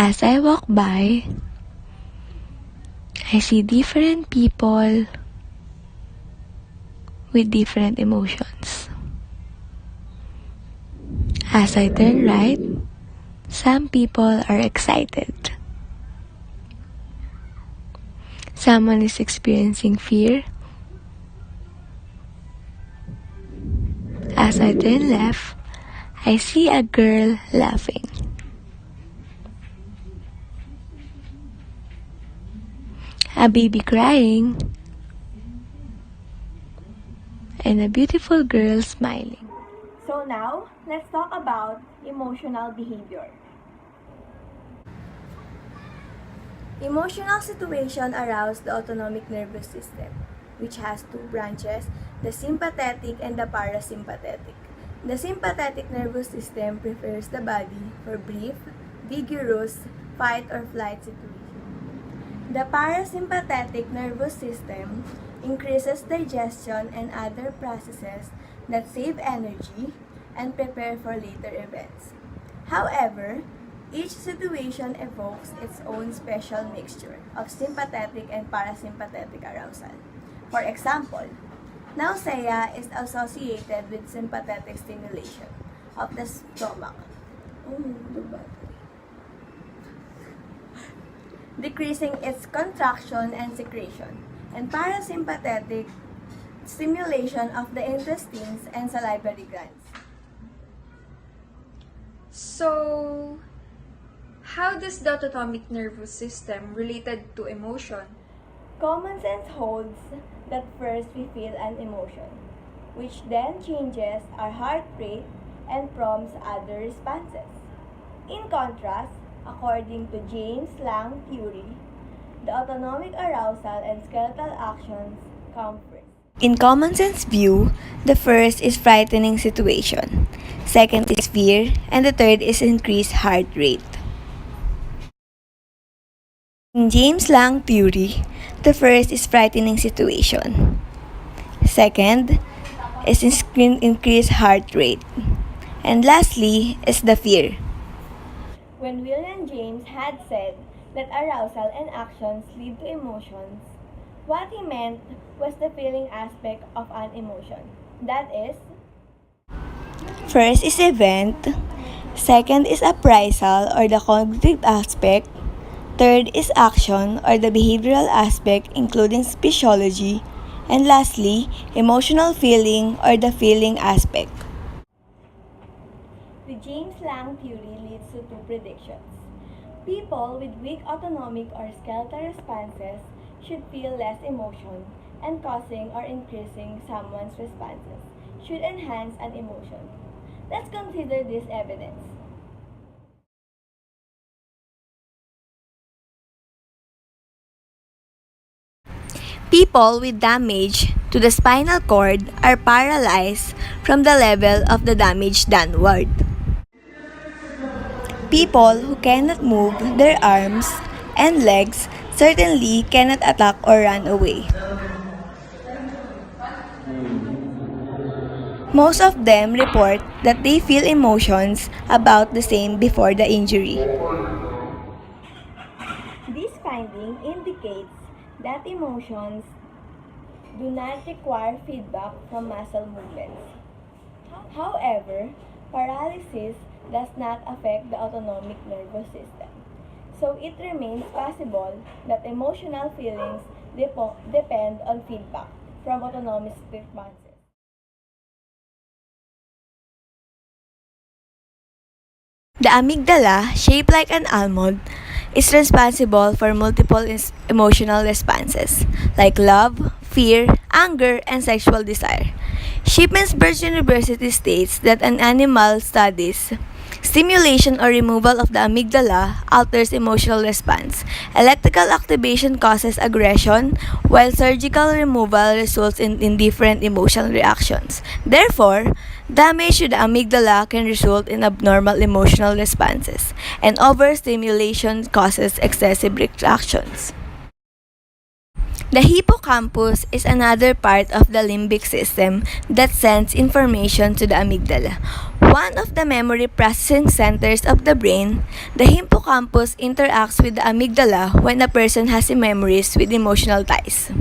As I walk by, I see different people with different emotions. As I turn right, some people are excited. Someone is experiencing fear. As I turn left, I see a girl laughing. A baby crying, and a beautiful girl smiling. So now, let's talk about emotional behavior. Emotional situation arouse the autonomic nervous system, which has two branches, the sympathetic and the parasympathetic. The sympathetic nervous system prepares the body for brief, vigorous, fight or flight situation. The parasympathetic nervous system increases digestion and other processes that save energy and prepare for later events. However, each situation evokes its own special mixture of sympathetic and parasympathetic arousal. For example, nausea is associated with sympathetic stimulation of the stomach, decreasing its contraction and secretion, and parasympathetic stimulation of the intestines and salivary glands. So, how does the autonomic nervous system related to emotion? Common sense holds that first we feel an emotion, which then changes our heart rate and prompts other responses. In contrast, according to James Lang theory, the autonomic arousal and skeletal actions come first. In common sense view, the first is frightening situation, second is fear, and the third is increased heart rate. In James Lang theory, the first is frightening situation, second is increased heart rate, and lastly is the fear. When William James had said that arousal and actions lead to emotions, what he meant was the feeling aspect of an emotion. That is, first is event, second is appraisal or the cognitive aspect, third is action or the behavioral aspect including physiology, and lastly, emotional feeling or the feeling aspect. The James Lang theory leads to two predictions. People with weak autonomic or skeletal responses should feel less emotion, and causing or increasing someone's responses should enhance an emotion. Let's consider this evidence. People with damage to the spinal cord are paralyzed from the level of the damage downward. People who cannot move their arms and legs certainly cannot attack or run away. Most of them report that they feel emotions about the same before the injury. This finding indicates that emotions do not require feedback from muscle movements. However, paralysis does not affect the autonomic nervous system, so it remains possible that emotional feelings depend on feedback from autonomic responses. The amygdala, shaped like an almond, is responsible for multiple emotional responses like love, fear, anger, and sexual desire. Shippensburg University states that in animal studies, stimulation or removal of the amygdala alters emotional response. Electrical activation causes aggression, while surgical removal results in indifferent emotional reactions. Therefore, damage to the amygdala can result in abnormal emotional responses, and overstimulation causes excessive reactions. The hippocampus is another part of the limbic system that sends information to the amygdala. One of the memory processing centers of the brain, the hippocampus interacts with the amygdala when a person has memories with emotional ties.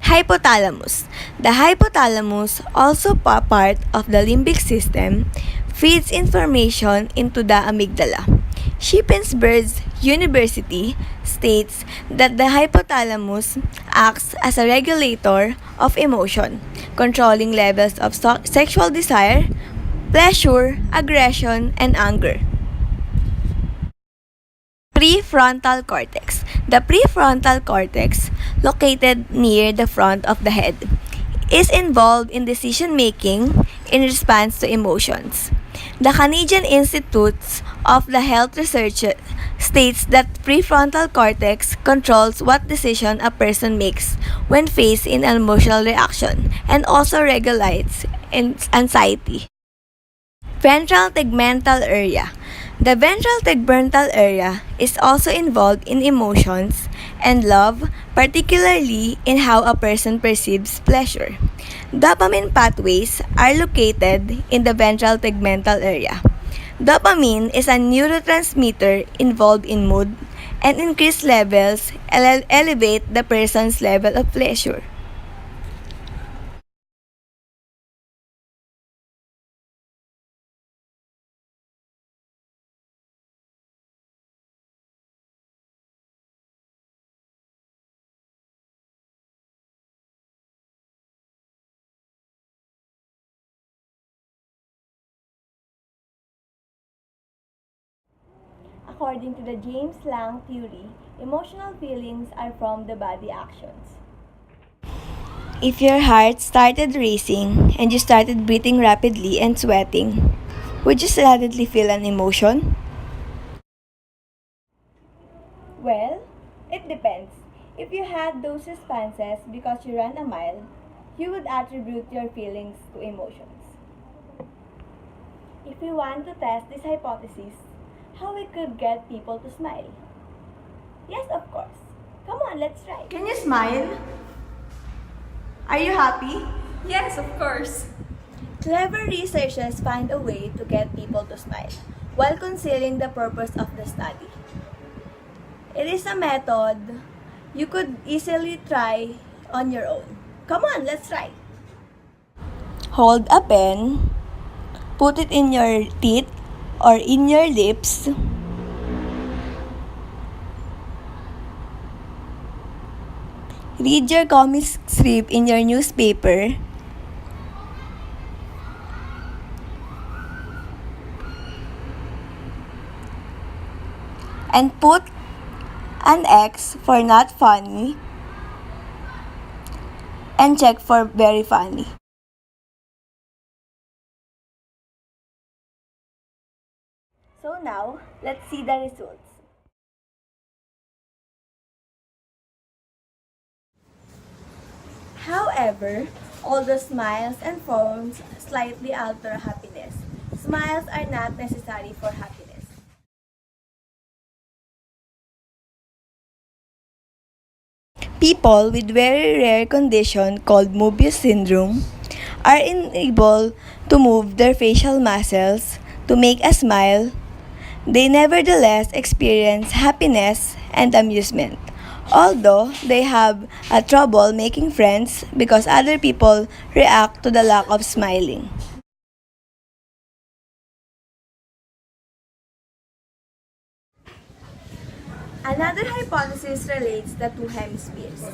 Hypothalamus. The hypothalamus, also part of the limbic system, feeds information into the amygdala. Shippensburg's University states that the hypothalamus acts as a regulator of emotion, controlling levels of sexual desire, pleasure, aggression, and anger. Prefrontal cortex. The prefrontal cortex, located near the front of the head, is involved in decision making in response to emotions. The Canadian Institute of the Health Research states that prefrontal cortex controls what decision a person makes when faced in an emotional reaction and also regulates anxiety. Ventral tegmental area. The ventral tegmental area is also involved in emotions and love, particularly in how a person perceives pleasure. Dopamine pathways are located in the ventral tegmental area. Dopamine is a neurotransmitter involved in mood, and increased levels elevate the person's level of pleasure. According to the James Lang theory, emotional feelings are from the body actions. If your heart started racing and you started breathing rapidly and sweating, would you suddenly feel an emotion? Well, it depends. If you had those responses because you ran a mile, you would attribute your feelings to emotions. If we want to test this hypothesis, how we could get people to smile? Yes, of course. Come on, let's try. Can you smile? Are you happy? Yes, of course. Clever researchers find a way to get people to smile while concealing the purpose of the study. It is a method you could easily try on your own. Come on, let's try. Hold a pen, put it in your teeth or in your lips. Read your comic strip in your newspaper. And put an X for not funny and check for very funny. So now, let's see the results. However, although smiles and frowns slightly alter happiness, smiles are not necessary for happiness. People with very rare condition called Mobius syndrome are unable to move their facial muscles to make a smile. They nevertheless experience happiness and amusement, although they have a trouble making friends because other people react to the lack of smiling. Another hypothesis relates the two hemispheres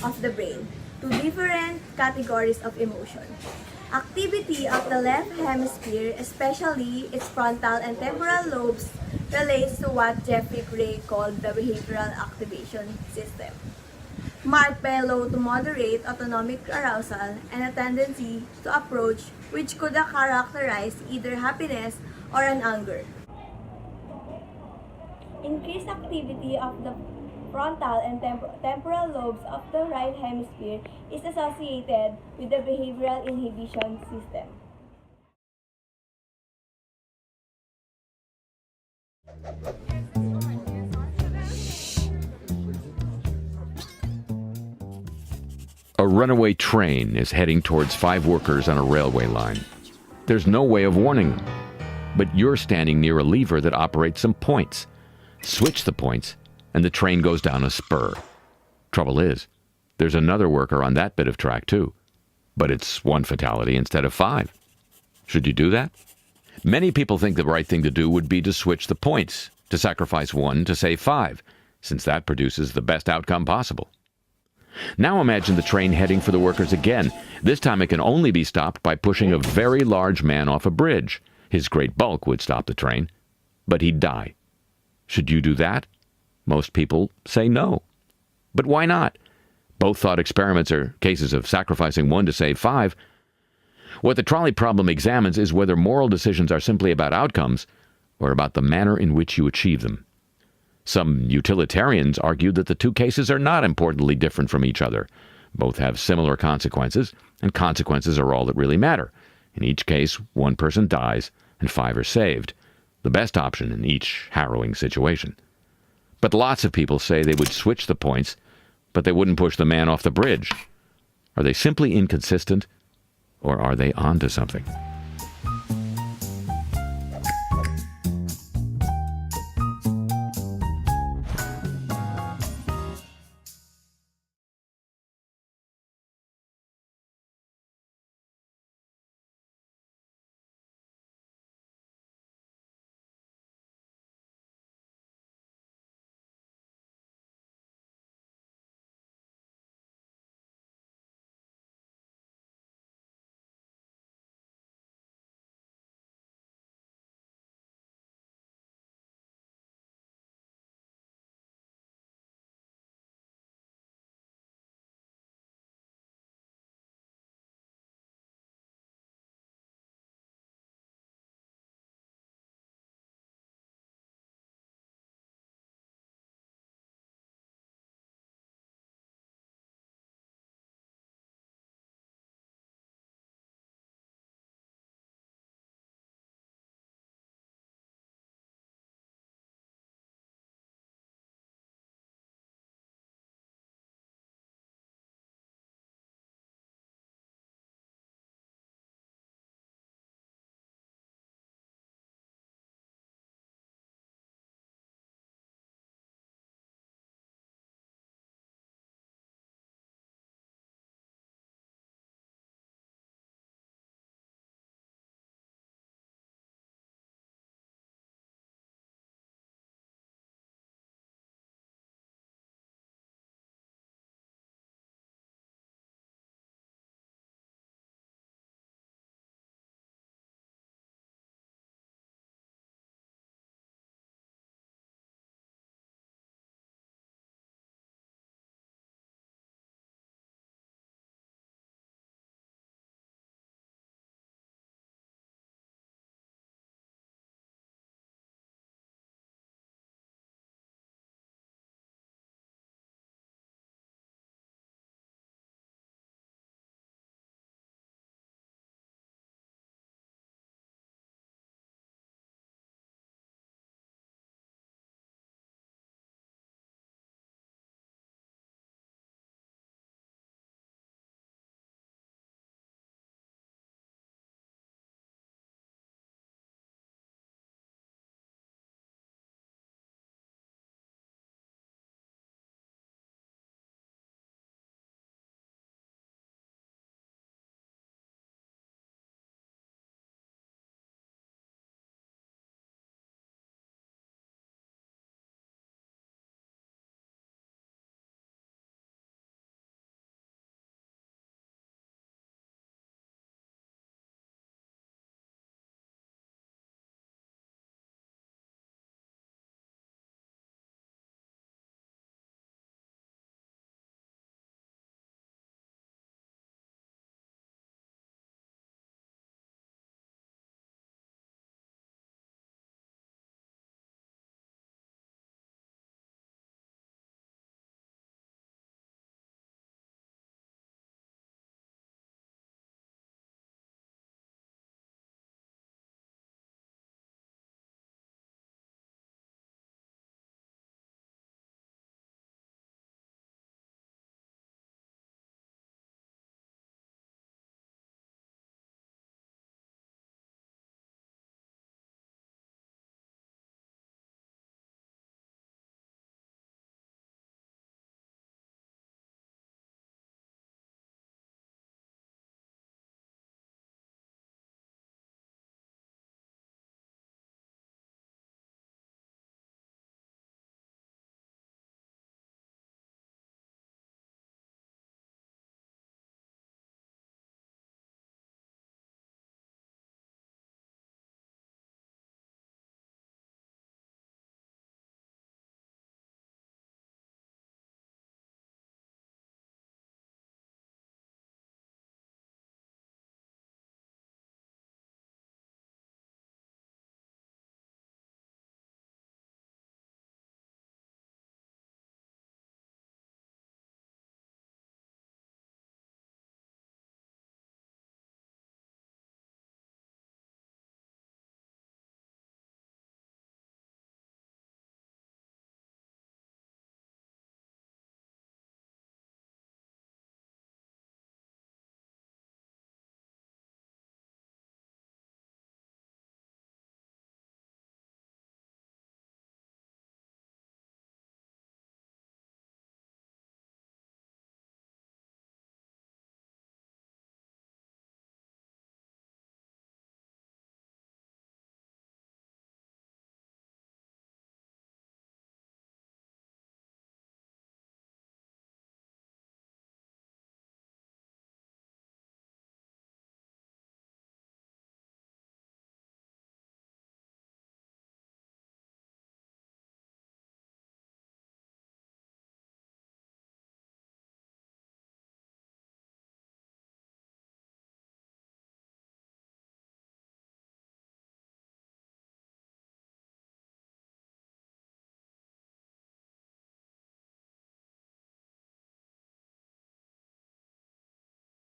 of the brain to different categories of emotion. Activity of the left hemisphere, especially its frontal and temporal lobes, relates to what Jeffrey Gray called the behavioral activation system, marked by a low to moderate autonomic arousal and a tendency to approach which could characterize either happiness or an anger. Increased activity of the frontal and temporal lobes of the right hemisphere is associated with the behavioral inhibition system. A runaway train is heading towards 5 workers on a railway line. There's no way of warning them, but you're standing near a lever that operates some points. Switch the points, and the train goes down a spur. Trouble is, there's another worker on that bit of track too, but it's 1 fatality instead of 5. Should you do that? Many people think the right thing to do would be to switch the points, to sacrifice 1 to save 5, since that produces the best outcome possible. Now imagine the train heading for the workers again. This time it can only be stopped by pushing a very large man off a bridge. His great bulk would stop the train, but he'd die. Should you do that? Most people say no. But why not? Both thought experiments are cases of sacrificing 1 to save 5. What the trolley problem examines is whether moral decisions are simply about outcomes or about the manner in which you achieve them. Some utilitarians argue that the 2 cases are not importantly different from each other. Both have similar consequences, and consequences are all that really matter. In each case, 1 person dies and 5 are saved, the best option in each harrowing situation. But lots of people say they would switch the points, but they wouldn't push the man off the bridge. Are they simply inconsistent, or are they onto something?